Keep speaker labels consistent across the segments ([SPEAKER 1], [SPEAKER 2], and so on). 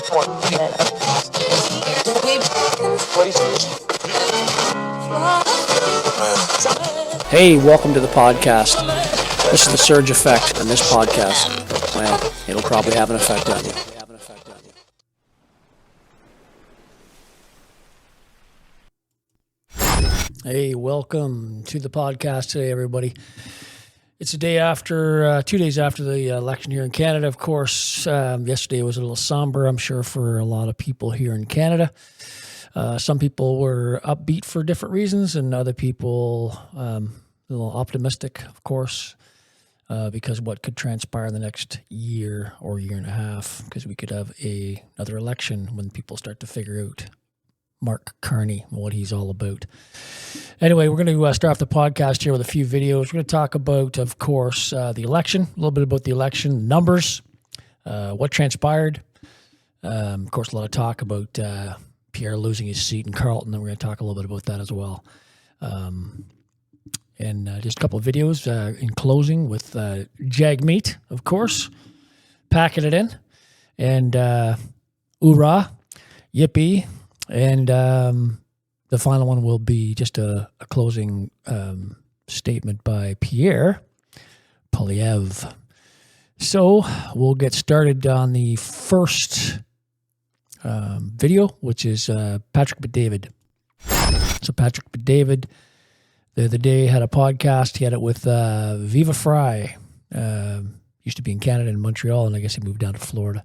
[SPEAKER 1] Hey, welcome to the podcast. This is the Surge Effect, and this podcast, well, it'll probably have an effect on you. Hey, welcome to the podcast today, everybody. It's a day after, 2 days after the election here in Canada, of course. Yesterday was a little somber, I'm sure, for a lot of people here in Canada. Some people were upbeat for different reasons, and other people a little optimistic, of course, because what could transpire in the next year or year and a half, because we could have another election when people start to figure out Mark Carney and what he's all about. Anyway, we're going to start off the podcast here with a few videos. We're going to talk about, of course, the election, a little bit about the election, numbers, what transpired. Of course, a lot of talk about Pierre losing his seat in Carlton, and we're going to talk a little bit about that as well. And just a couple of videos in closing with Jagmeet, of course, packing it in. And hoorah, yippee. And the final one will be just a closing statement by Pierre Polyev. So we'll get started on the first video, which is Patrick Bet-David. So Patrick Bet-David, the other day, had a podcast. He had it with Viva Fry. Used to be in Canada and Montreal, and I guess he moved down to Florida.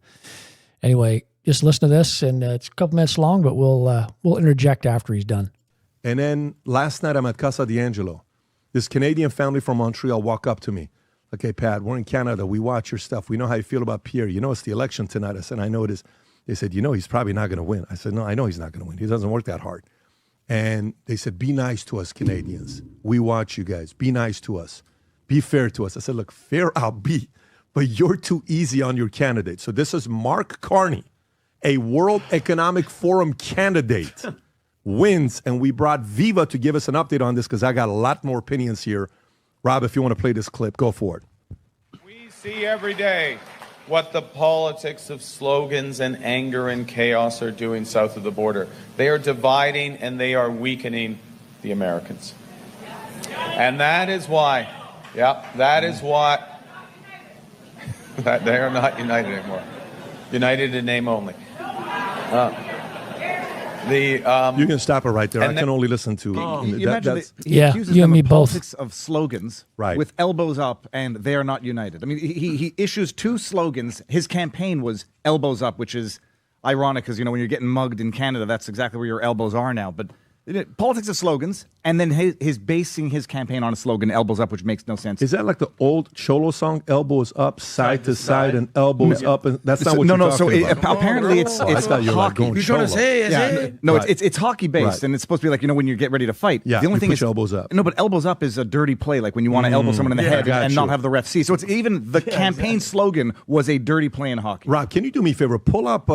[SPEAKER 1] Anyway, just listen to this, and it's a couple minutes long, but we'll interject after he's done.
[SPEAKER 2] And then last night I'm at Casa D'Angelo. This Canadian family from Montreal walk up to me. Okay, Pat, we're in Canada. We watch your stuff. We know how you feel about Pierre. You know it's the election tonight. I said, I know it is. They said, he's probably not going to win. I said, no, I know he's not going to win. He doesn't work that hard. And they said, be nice to us, Canadians. We watch you guys. Be nice to us. Be fair to us. I said, look, fair I'll be, but you're too easy on your candidate. So this is Mark Carney, a World Economic Forum candidate, wins, and we brought Viva to give us an update on this because I got a lot more opinions here. Rob, if you want to play this clip, go for it.
[SPEAKER 3] We see every day what the politics of slogans and anger and chaos are doing south of the border. They are dividing and they are weakening the Americans. And that is why, that is why they are not united anymore. United in name only. You
[SPEAKER 2] can stop it right there. I can only listen to.
[SPEAKER 4] He accuses
[SPEAKER 1] you
[SPEAKER 4] them
[SPEAKER 1] and me
[SPEAKER 4] of
[SPEAKER 1] both.
[SPEAKER 4] politics of slogans,
[SPEAKER 2] right,
[SPEAKER 4] with elbows up, and they are not united. I mean, he issues two slogans. His campaign was elbows up, which is ironic because when you're getting mugged in Canada, that's exactly where your elbows are now. But politics of slogans, and then his basing his campaign on a slogan, elbows up, which makes no sense.
[SPEAKER 2] Is that like the old Cholo song, elbows up, side to side, and elbows up? And that's not what you're talking about.
[SPEAKER 4] Apparently it's
[SPEAKER 2] I thought you were like going Cholo.
[SPEAKER 4] It's hockey based, and it's supposed to be like when you get ready to fight.
[SPEAKER 2] Yeah,
[SPEAKER 4] the only thing
[SPEAKER 2] is elbows up.
[SPEAKER 4] No, but elbows up is a dirty play, like when you want to elbow someone in the head and not have the ref see. So it's even the campaign slogan was a dirty play in hockey.
[SPEAKER 2] Rob, can you do me a favor? Pull up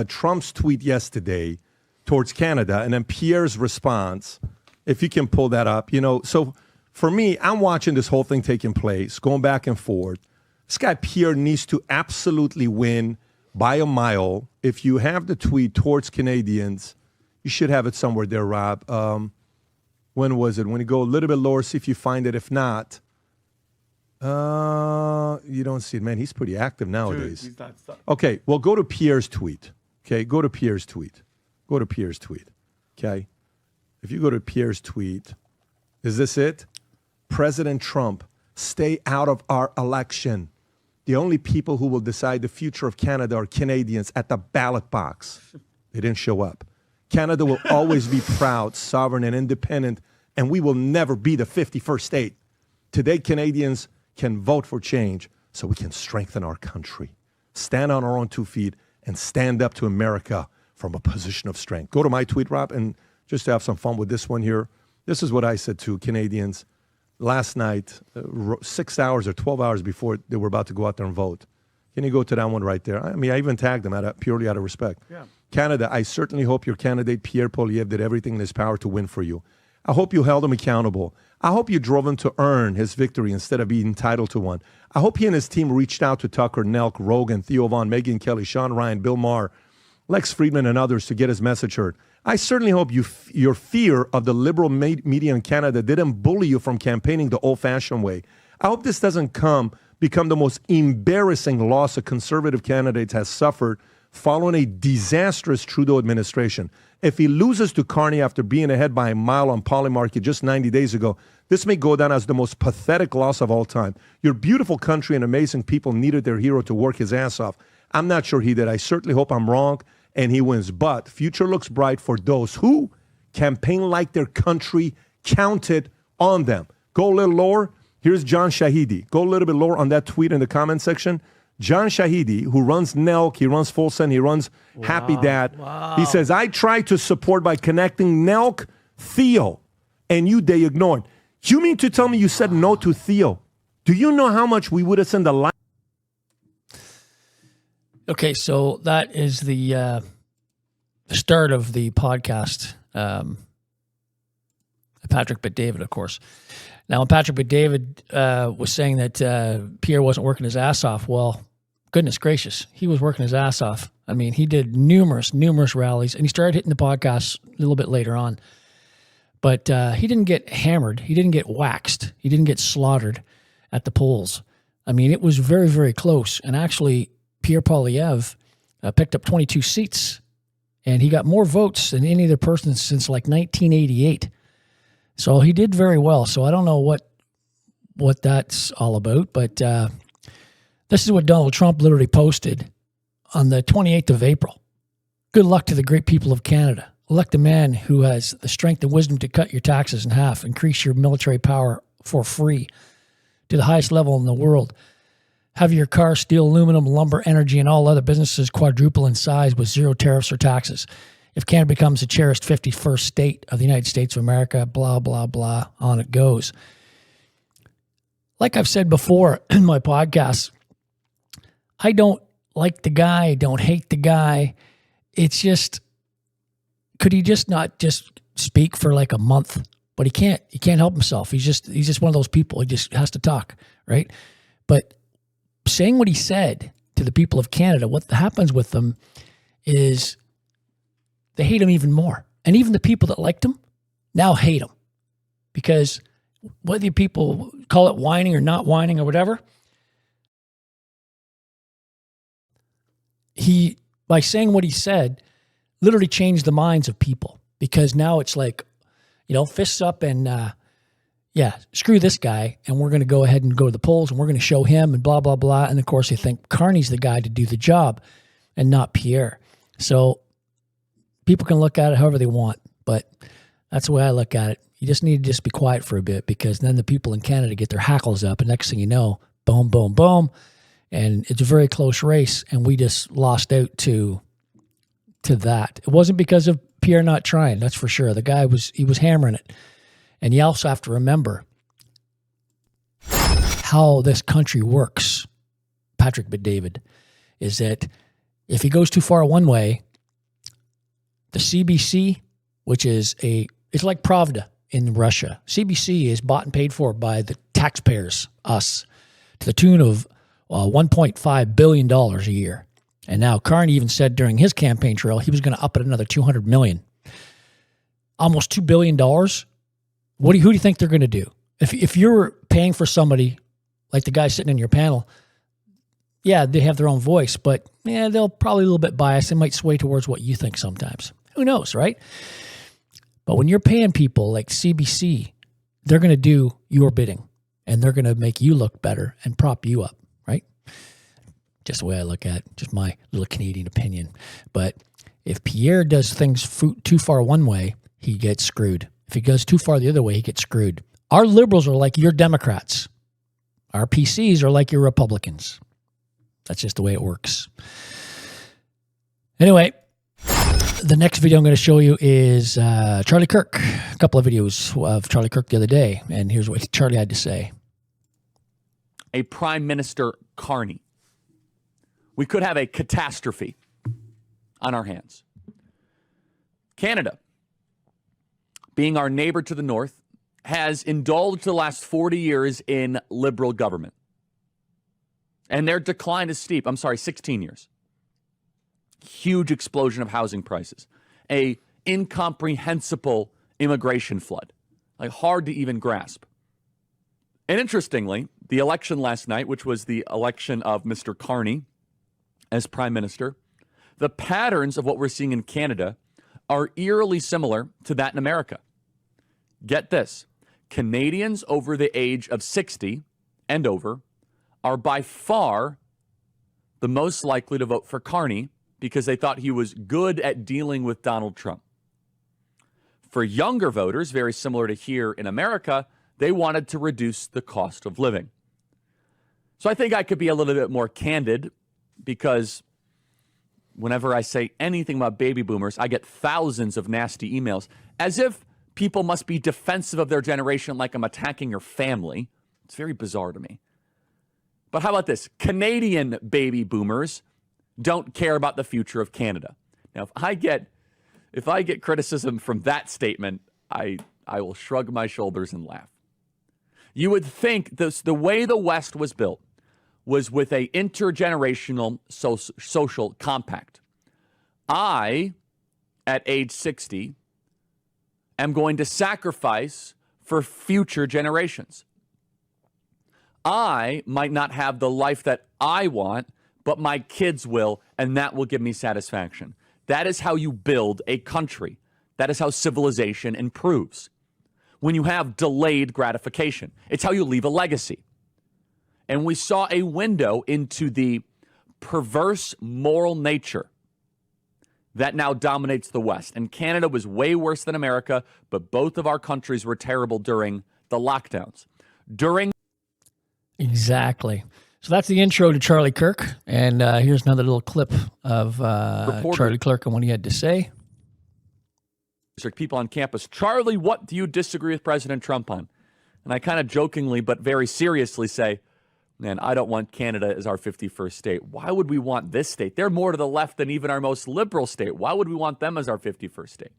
[SPEAKER 2] Trump's tweet yesterday towards Canada, and then Pierre's response, if you can pull that up. So for me, I'm watching this whole thing taking place, going back and forth. This guy Pierre needs to absolutely win by a mile. If you have the tweet towards Canadians, you should have it somewhere there, Rob. When was it? When you go a little bit lower, see if you find it. If not, you don't see it. Man, he's pretty active nowadays. Okay, well, go to Pierre's tweet. Okay, go to Pierre's tweet. Go to Pierre's tweet, okay? If you go to Pierre's tweet, is this it? President Trump, stay out of our election. The only people who will decide the future of Canada are Canadians at the ballot box. They didn't show up. Canada will always be proud, sovereign, and independent, and we will never be the 51st state. Today, Canadians can vote for change so we can strengthen our country, stand on our own 2 feet, and stand up to America from a position of strength. Go to my tweet, Rob, and just to have some fun with this one here. This is what I said to Canadians last night, 6 hours or 12 hours before they were about to go out there and vote. Can you go to that one right there? I mean, I even tagged them purely out of respect. Yeah. Canada, I certainly hope your candidate, Pierre Polyev, did everything in his power to win for you. I hope you held him accountable. I hope you drove him to earn his victory instead of being entitled to one. I hope he and his team reached out to Tucker, Nelk, Rogan, Theo Vaughn, Megyn Kelly, Sean Ryan, Bill Maher, Lex Friedman and others to get his message heard. I certainly hope your fear of the liberal media in Canada didn't bully you from campaigning the old-fashioned way. I hope this doesn't become the most embarrassing loss a conservative candidate has suffered following a disastrous Trudeau administration. If he loses to Carney after being ahead by a mile on Polymarket just 90 days ago, this may go down as the most pathetic loss of all time. Your beautiful country and amazing people needed their hero to work his ass off. I'm not sure he did. I certainly hope I'm wrong and he wins. But future looks bright for those who campaign like their country counted on them. Go a little lower. Here's John Shahidi. Go a little bit lower on that tweet in the comment section. John Shahidi, who runs Nelk, he runs Full Send, he runs Happy Dad. Wow. He says, I tried to support by connecting Nelk, Theo, and you, they ignored. You mean to tell me you said no to Theo? Do you know how much we would have sent a line?
[SPEAKER 1] Okay, so that is the start of the podcast. Patrick Bet-David, of course. Now, when Patrick Bet-David was saying that Pierre wasn't working his ass off, well, goodness gracious, he was working his ass off. I mean, he did numerous rallies, and he started hitting the podcast a little bit later on. But he didn't get hammered. He didn't get waxed. He didn't get slaughtered at the polls. I mean, it was very, very close. And actually, Pierre Poilievre picked up 22 seats, and he got more votes than any other person since like 1988. So he did very well. So I don't know what that's all about, but this is what Donald Trump literally posted on the 28th of April. Good luck to the great people of Canada. Elect a man who has the strength and wisdom to cut your taxes in half, increase your military power for free to the highest level in the world. Have your car, steel, aluminum, lumber, energy, and all other businesses quadruple in size with zero tariffs or taxes. If Canada becomes the cherished 51st state of the United States of America, blah, blah, blah, on it goes. Like I've said before in my podcast, I don't like the guy, I don't hate the guy. It's just, could he just not just speak for like a month? But he can't help himself. He's just one of those people. He just has to talk, right? But saying what he said to the people of Canada, what happens with them is they hate him even more. And even the people that liked him now hate him. Because whether people call it whining or not whining or whatever, he, by saying what he said, literally changed the minds of people. Because now it's like, fists up and, screw this guy, and we're going to go ahead and go to the polls, and we're going to show him, and blah, blah, blah. And, of course, they think Carney's the guy to do the job and not Pierre. So people can look at it however they want, but that's the way I look at it. You just need to just be quiet for a bit, because then the people in Canada get their hackles up, and next thing you know, boom, boom, boom, and it's a very close race, and we just lost out to that. It wasn't because of Pierre not trying, that's for sure. The guy was hammering it. And you also have to remember how this country works, Patrick Bet-David, is that if he goes too far one way, the CBC, which is it's like Pravda in Russia. CBC is bought and paid for by the taxpayers, us, to the tune of $1.5 billion a year. And now Carney even said during his campaign trail he was going to up it another $200 million. Almost $2 billion. Who do you think they're going to do? If you're paying for somebody like the guy sitting in your panel, yeah, they have their own voice, but they'll probably a little bit biased. They might sway towards what you think sometimes. Who knows, right? But when you're paying people like CBC, they're going to do your bidding, and they're going to make you look better and prop you up, right? Just the way I look at it, just my little Canadian opinion. But if Pierre does things too far one way, he gets screwed. If he goes too far the other way, he gets screwed. Our liberals are like your Democrats. Our PCs are like your Republicans. That's just the way it works. Anyway, the next video I'm going to show you is Charlie Kirk. A couple of videos of Charlie Kirk the other day, and here's what Charlie had to say.
[SPEAKER 5] A Prime Minister Carney. We could have a catastrophe on our hands. Canada, being our neighbor to the north, has indulged the last 40 years in liberal government. And their decline is steep. 16 years. huge explosion of housing prices, a incomprehensible immigration flood, like hard to even grasp. And interestingly, the election last night, which was the election of Mr. Carney as prime minister, the patterns of what we're seeing in Canada are eerily similar to that in America. Get this. Canadians over the age of 60 and over are by far the most likely to vote for Carney because they thought he was good at dealing with Donald Trump. For younger voters, very similar to here in America, they wanted to reduce the cost of living. So I think I could be a little bit more candid because whenever I say anything about baby boomers, I get thousands of nasty emails as if people must be defensive of their generation like I'm attacking your family. It's very bizarre to me. But how about this? Canadian baby boomers don't care about the future of Canada. Now, if I get criticism from that statement, I will shrug my shoulders and laugh. You would think the way the West was built was with a intergenerational social compact. I, at age 60, am going to sacrifice for future generations. I might not have the life that I want, but my kids will, and that will give me satisfaction. That is how you build a country. That is how civilization improves. When you have delayed gratification, it's how you leave a legacy. And we saw a window into the perverse moral nature that now dominates the West. And Canada was way worse than America, but both of our countries were terrible during the lockdowns.
[SPEAKER 1] Exactly. So that's the intro to Charlie Kirk. And here's another little clip of Charlie Kirk and what he had to say.
[SPEAKER 5] People on campus, Charlie, what do you disagree with President Trump on? And I kind of jokingly but very seriously say, man, I don't want Canada as our 51st state. Why would we want this state? They're more to the left than even our most liberal state. Why would we want them as our 51st state?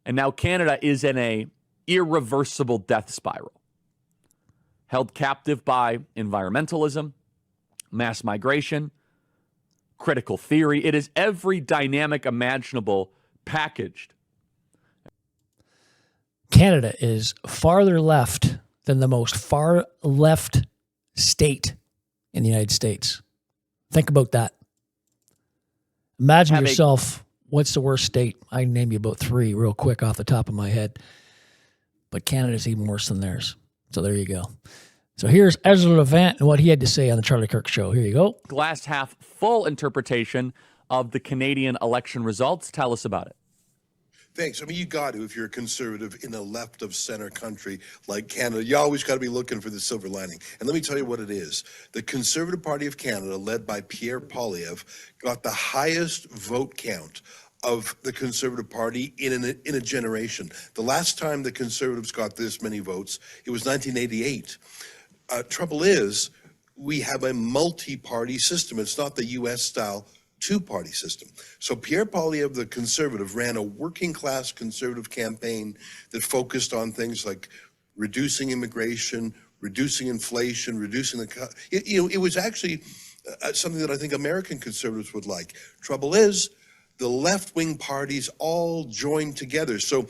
[SPEAKER 5] And now Canada is in a irreversible death spiral, held captive by environmentalism, mass migration, critical theory. It is every dynamic imaginable packaged.
[SPEAKER 1] Canada is farther left than the most far left state in the United States. Think about that. Imagine yourself, what's the worst state? I can name you about 3 real quick off the top of my head. But Canada's even worse than theirs. So there you go. So here's Ezra Levant and what he had to say on the Charlie Kirk Show. Here you go.
[SPEAKER 5] Glass half full interpretation of the Canadian election results. Tell us about it.
[SPEAKER 6] Thanks. I mean, you got to, if you're a conservative in a left of center country like Canada, you always got to be looking for the silver lining. And let me tell you what it is. The Conservative Party of Canada, led by Pierre, got the highest vote count of the Conservative Party in a generation. The last time the Conservatives got this many votes, it was 1988. Trouble is, we have a multi-party system. It's not the U.S.-style two-party system. So Pierre Poilievre, the Conservative, ran a working-class Conservative campaign that focused on things like reducing immigration, reducing inflation, reducing the... It was actually something that I think American Conservatives would like. Trouble is, the left-wing parties all joined together. So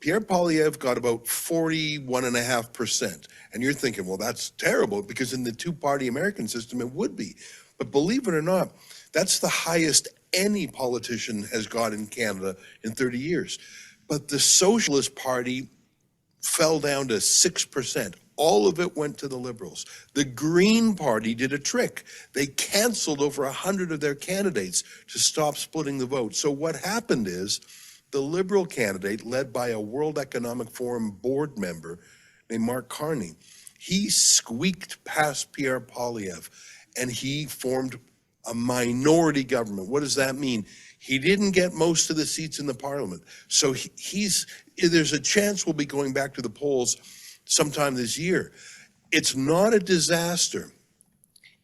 [SPEAKER 6] Pierre Poilievre got about 41.5%. And you're thinking, well, that's terrible, because in the two-party American system, it would be. But believe it or not, that's the highest any politician has got in Canada in 30 years. But the Socialist Party fell down to 6%. All of it went to the Liberals. The Green Party did a trick. They canceled over 100 of their candidates to stop splitting the vote. So what happened is the Liberal candidate, led by a World Economic Forum board member named Mark Carney, he squeaked past Pierre Poilievre, and he formed a minority government. What does that mean? He didn't get most of the seats in the parliament. So there's a chance we'll be going back to the polls sometime this year. It's not a disaster.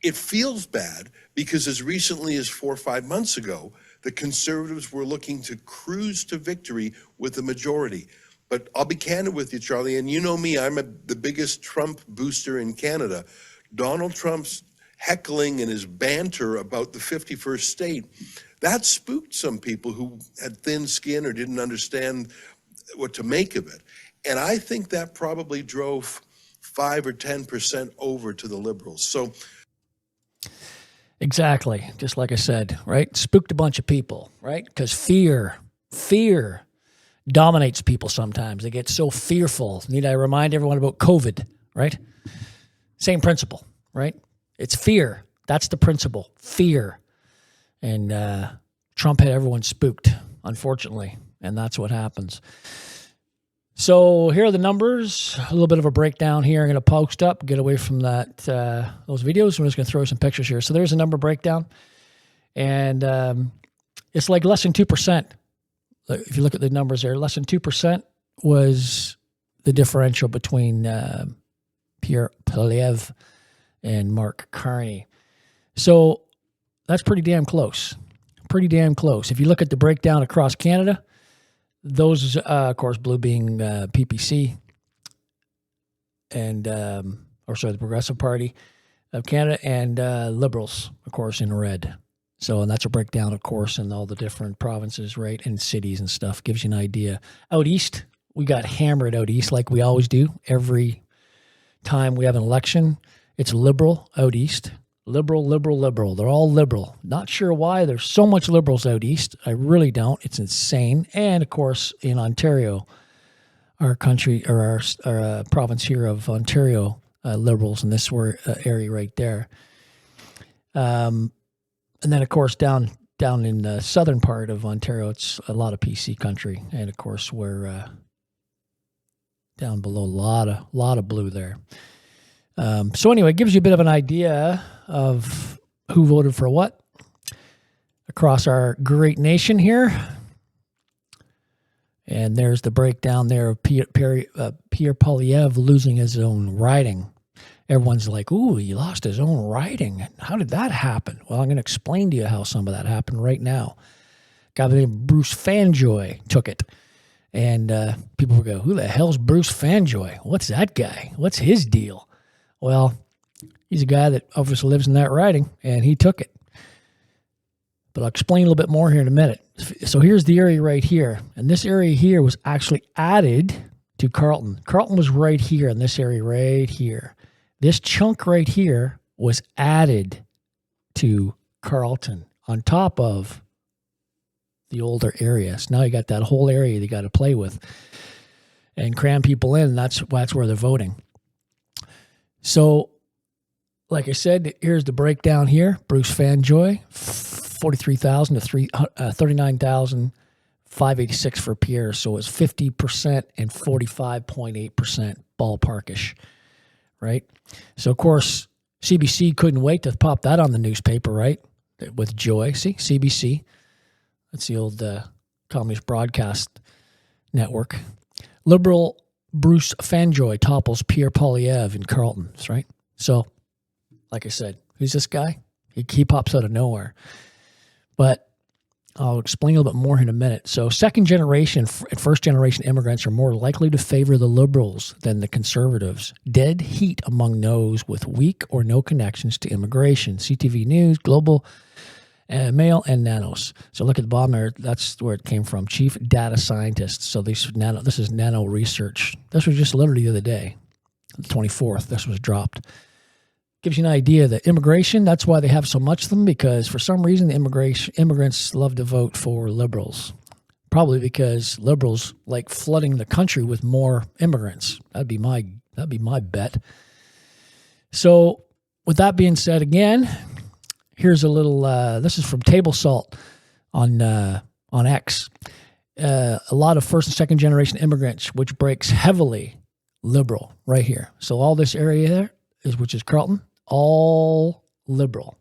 [SPEAKER 6] It feels bad because as recently as 4 or 5 months ago, the Conservatives were looking to cruise to victory with the majority. But I'll be candid with you, Charlie, and you know me, I'm the biggest Trump booster in Canada. Donald Trump heckling and his banter about the 51st state, that spooked some people who had thin skin or didn't understand what to make of it. And I think that probably drove 5 or 10% over to the Liberals. So
[SPEAKER 1] exactly, just like I said, right? Spooked a bunch of people, right? Because fear dominates people sometimes. They get so fearful. Need I remind everyone about COVID, right? Same principle, right? It's fear. That's the principle, fear. And Trump had everyone spooked, unfortunately, and that's what happens. So here are the numbers, a little bit of a breakdown here. I'm going to post up, get away from that those videos. I'm just going to throw some pictures here. So there's a number breakdown, and it's like less than 2%. If you look at the numbers there, less than 2% was the differential between Pierre Poilievre and Mark Carney. So that's pretty damn close. Pretty damn close. If you look at the breakdown across Canada, those, of course, blue being PPC and, the Progressive Party of Canada, and Liberals, of course, in red. So, and that's a breakdown, of course, in all the different provinces, right, and cities and stuff. Gives you an idea. Out east, we got hammered out east like we always do. Every time we have an election, it's Liberal out east. Liberal. They're all Liberal. Not sure why there's so much Liberals out east. I really don't. It's insane. And, of course, in Ontario, our country, or our province here of Ontario, Liberals in this area right there. And then, of course, down in the southern part of Ontario, it's a lot of PC country. And, of course, we're down below a lot of blue there. So anyway, it gives you a bit of an idea of who voted for what across our great nation here. And there's the breakdown there of Pierre Poilievre losing his own riding. Everyone's like, ooh, he lost his own riding. How did that happen? Well, I'm going to explain to you how some of that happened right now. A guy named Bruce Fanjoy took it. And people would go, who the hell's Bruce Fanjoy? What's that guy? What's his deal? Well, he's a guy that obviously lives in that riding, and he took it. But I'll explain a little bit more here in a minute. So here's the area right here. And this area here was actually added to Carlton. Carlton was right here in this area right here. This chunk right here was added to Carlton on top of the older areas. Now you got that whole area you got to play with and cram people in. That's where they're voting. So, like I said, here's the breakdown here. Bruce Fanjoy, 43,000 to 39,586 for Pierre. So it's 50% and 45.8% ballparkish, right? So, of course, CBC couldn't wait to pop that on the newspaper, right? With joy. See, CBC. That's the old Communist Broadcast Network. Liberal Bruce Fanjoy topples Pierre Poilievre in Carlton, right? So, like I said, who's this guy? He pops out of nowhere. But I'll explain a little bit more in a minute. So, second generation and first generation immigrants are more likely to favor the Liberals than the Conservatives. Dead heat among those with weak or no connections to immigration. CTV News, Global Mail, and Nanos. So look at the bottom there. That's where it came from. Chief data scientists. So this is Nano Research. This was just literally the other day, the 24th. This was dropped. Gives you an idea that immigration, that's why they have so much of them, because for some reason the immigrants love to vote for Liberals. Probably because Liberals like flooding the country with more immigrants. That'd be my bet. So with that being said, again, here's a little, this is from Table Salt on X. A lot of first and second generation immigrants, which breaks heavily Liberal right here. So all this area there, which is Carlton, all Liberal.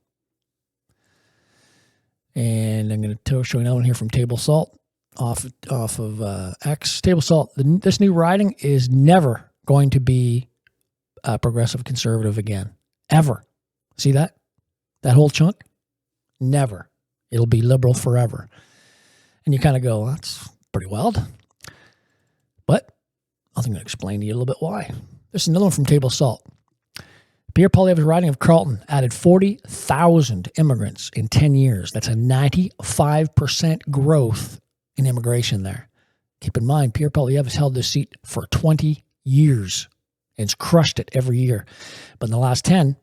[SPEAKER 1] And I'm going to show you another one here from Table Salt off of X. Table Salt, this new riding is never going to be progressive conservative again. Ever. See that? That whole chunk? Never. It'll be Liberal forever. And you kind of go, well, that's pretty wild. But I'm going to explain to you a little bit why. This is another one from Table Salt. Pierre Poilievre's riding of Carlton added 40,000 immigrants in 10 years. That's a 95% growth in immigration there. Keep in mind, Pierre Poilievre has held this seat for 20 years and has crushed it every year. But in the last 10,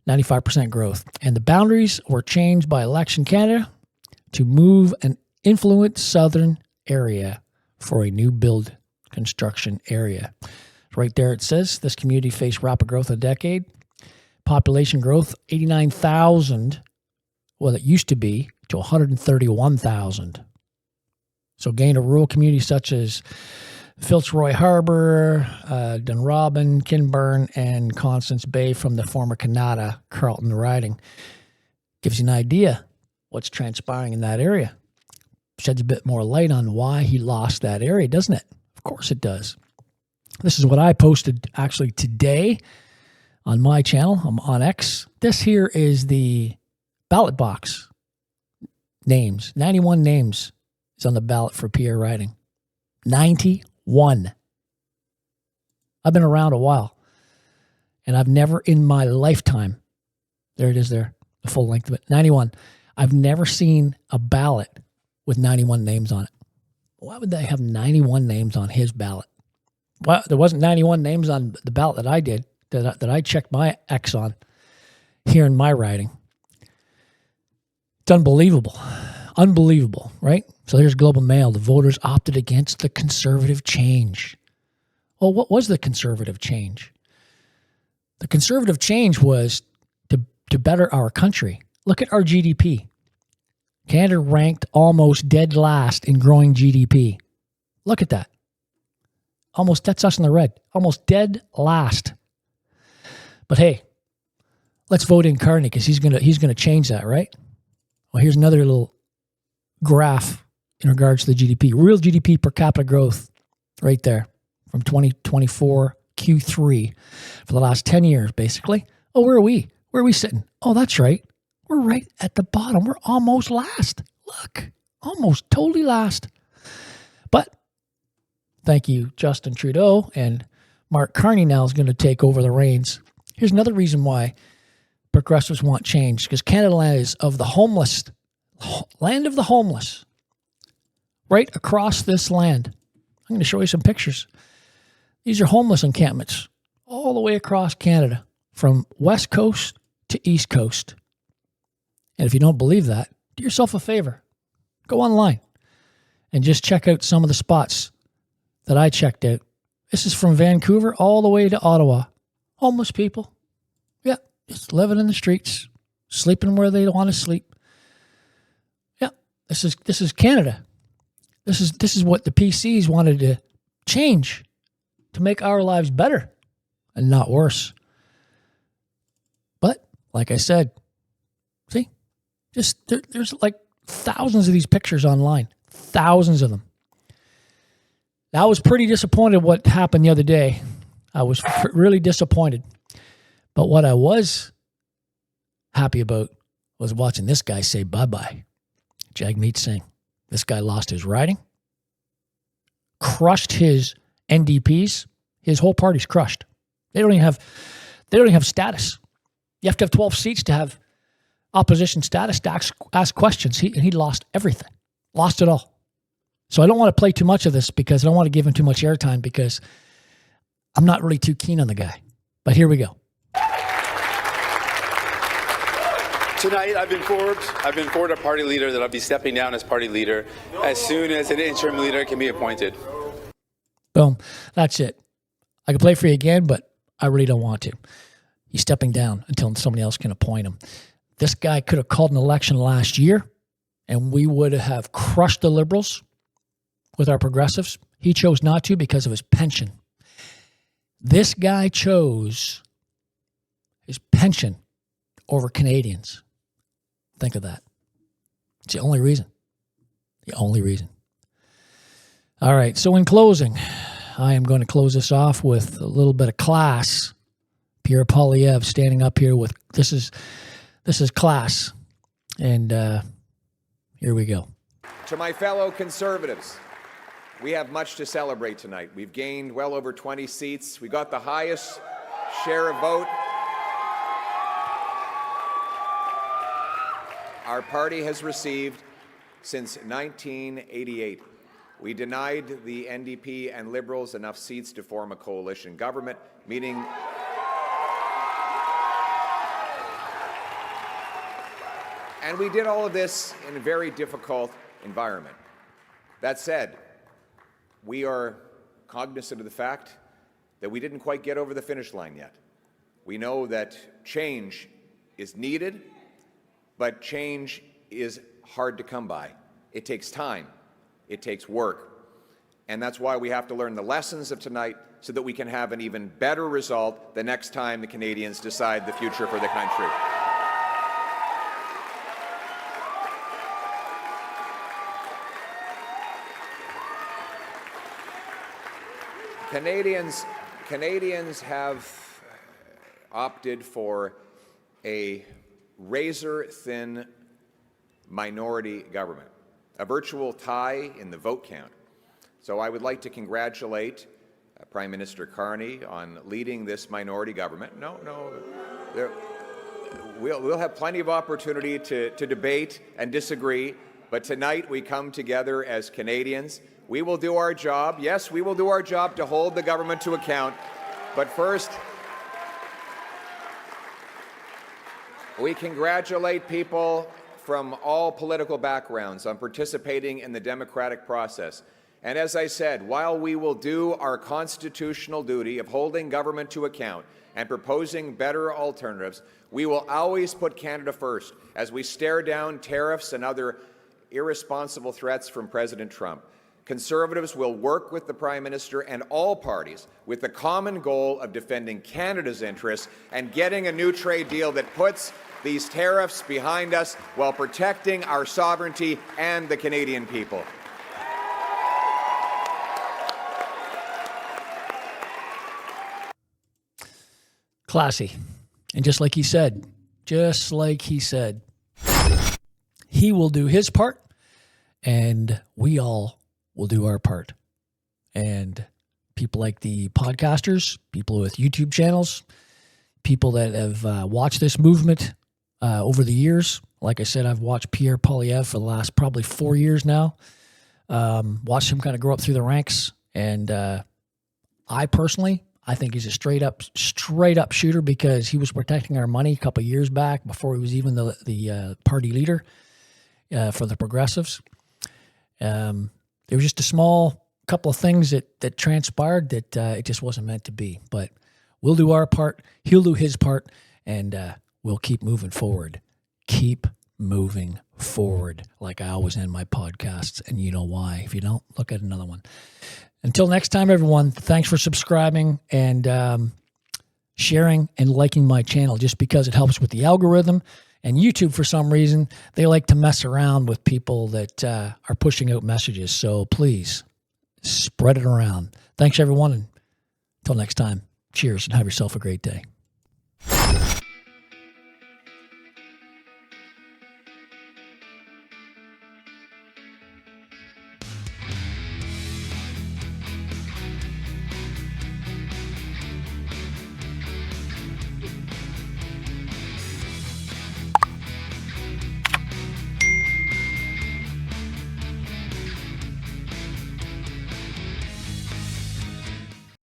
[SPEAKER 1] 95% growth. And the boundaries were changed by Election Canada to move an influent southern area for a new build construction area. Right there it says this community faced rapid growth in a decade. Population growth, 89,000. Well, it used to be to 131,000. So gain of rural communities such as Fitzroy Harbor, Dunrobin, Kinburn, and Constance Bay from the former Canada Carlton riding. Gives you an idea what's transpiring in that area. Sheds a bit more light on why he lost that area, doesn't it? Of course it does. This is what I posted actually today on my channel. I'm on X. This here is the ballot box names. 91 names is on the ballot for Pierre riding. 91. I've been around a while, and I've never in my lifetime, there it is there, the full length of it, 91. I've never seen a ballot with 91 names on it. Why would they have 91 names on his ballot? Well, there wasn't 91 names on the ballot that I did, that I checked my X on here in my riding. It's unbelievable. Unbelievable, right? So here's Global Mail. The voters opted against the conservative change. Well, what was the conservative change? The conservative change was to better our country. Look at our GDP. Canada ranked almost dead last in growing GDP. Look at that. Almost, that's us in the red. Almost dead last. But hey, let's vote in Carney because he's gonna change that, right? Well, here's another little graph in regards to the GDP. Real GDP per capita growth right there from 2024 Q3 for the last 10 years, basically. Oh, where are we? Where are we sitting? Oh, that's right. We're right at the bottom. We're almost last. Look, almost totally last. But thank you, Justin Trudeau, and Mark Carney now is going to take over the reins. Here's another reason why progressives want change, because Canada is of the homeless, land of the homeless, right across this land. I'm going to show you some pictures. These are homeless encampments all the way across Canada, from West Coast to East Coast. And if you don't believe that, do yourself a favor. Go online and just check out some of the spots that I checked out. This is from Vancouver all the way to Ottawa. Homeless people. Yeah, just living in the streets, sleeping where they want to sleep. Yeah, this is Canada. This is what the PCs wanted to change to make our lives better and not worse. But like I said, see, just there's like thousands of these pictures online, thousands of them. I was pretty disappointed what happened the other day. I was really disappointed. But what I was happy about was watching this guy say bye-bye. Jagmeet Singh. This guy lost his riding, crushed his NDPs. His whole party's crushed. They don't even have status. You have to have 12 seats to have opposition status to ask questions. He lost everything. Lost it all. So I don't want to play too much of this because I don't want to give him too much airtime because I'm not really too keen on the guy. But here we go.
[SPEAKER 7] Tonight, I've been informed a party leader that I'll be stepping down as party leader as soon as an interim leader can be appointed.
[SPEAKER 1] Boom. That's it. I can play for you again, but I really don't want to. He's stepping down until somebody else can appoint him. This guy could have called an election last year, and we would have crushed the Liberals with our progressives. He chose not to because of his pension. This guy chose his pension over Canadians. Think of that. It's the only reason. The only reason. All right, so in closing, I am going to close this off with a little bit of class. Pierre Poilievre standing up here with, this is class. And here we go.
[SPEAKER 8] To my fellow Conservatives, we have much to celebrate tonight. We've gained well over 20 seats. We got the highest share of vote our party has received since 1988. We denied the NDP and Liberals enough seats to form a coalition government, meaning and we did all of this in a very difficult environment. That said, we are cognizant of the fact that we didn't quite get over the finish line yet. We know that change is needed, but change is hard to come by. It takes time. It takes work. And that's why we have to learn the lessons of tonight so that we can have an even better result the next time the Canadians decide the future for the country. Canadians have opted for a razor-thin minority government, a virtual tie in the vote count. So I would like to congratulate Prime Minister Carney on leading this minority government. We'll have plenty of opportunity to debate and disagree, but tonight we come together as Canadians. We will do our job. Yes, we will do our job to hold the government to account. But first, we congratulate people from all political backgrounds on participating in the democratic process. And as I said, while we will do our constitutional duty of holding government to account and proposing better alternatives, we will always put Canada first as we stare down tariffs and other irresponsible threats from President Trump. Conservatives will work with the Prime Minister and all parties with the common goal of defending Canada's interests and getting a new trade deal that puts these tariffs behind us while protecting our sovereignty and the Canadian people.
[SPEAKER 1] Classy. And just like he said, he will do his part and we all will do our part. And people like the podcasters, people with YouTube channels, people that have watched this movement over the years. Like I said, I've watched Pierre for the last probably 4 years now. Watched him kind of grow up through the ranks. And I think he's a straight up shooter because he was protecting our money a couple of years back before he was even the party leader for the Progressives. There was just a small couple of things that transpired that it just wasn't meant to be. But we'll do our part, he'll do his part, and we'll keep moving forward. Keep moving forward, like I always end my podcasts, and you know why. If you don't, look at another one. Until next time, everyone, thanks for subscribing and sharing and liking my channel just because it helps with the algorithm. And YouTube, for some reason, they like to mess around with people that are pushing out messages. So please spread it around. Thanks, everyone. And until next time, cheers and have yourself a great day.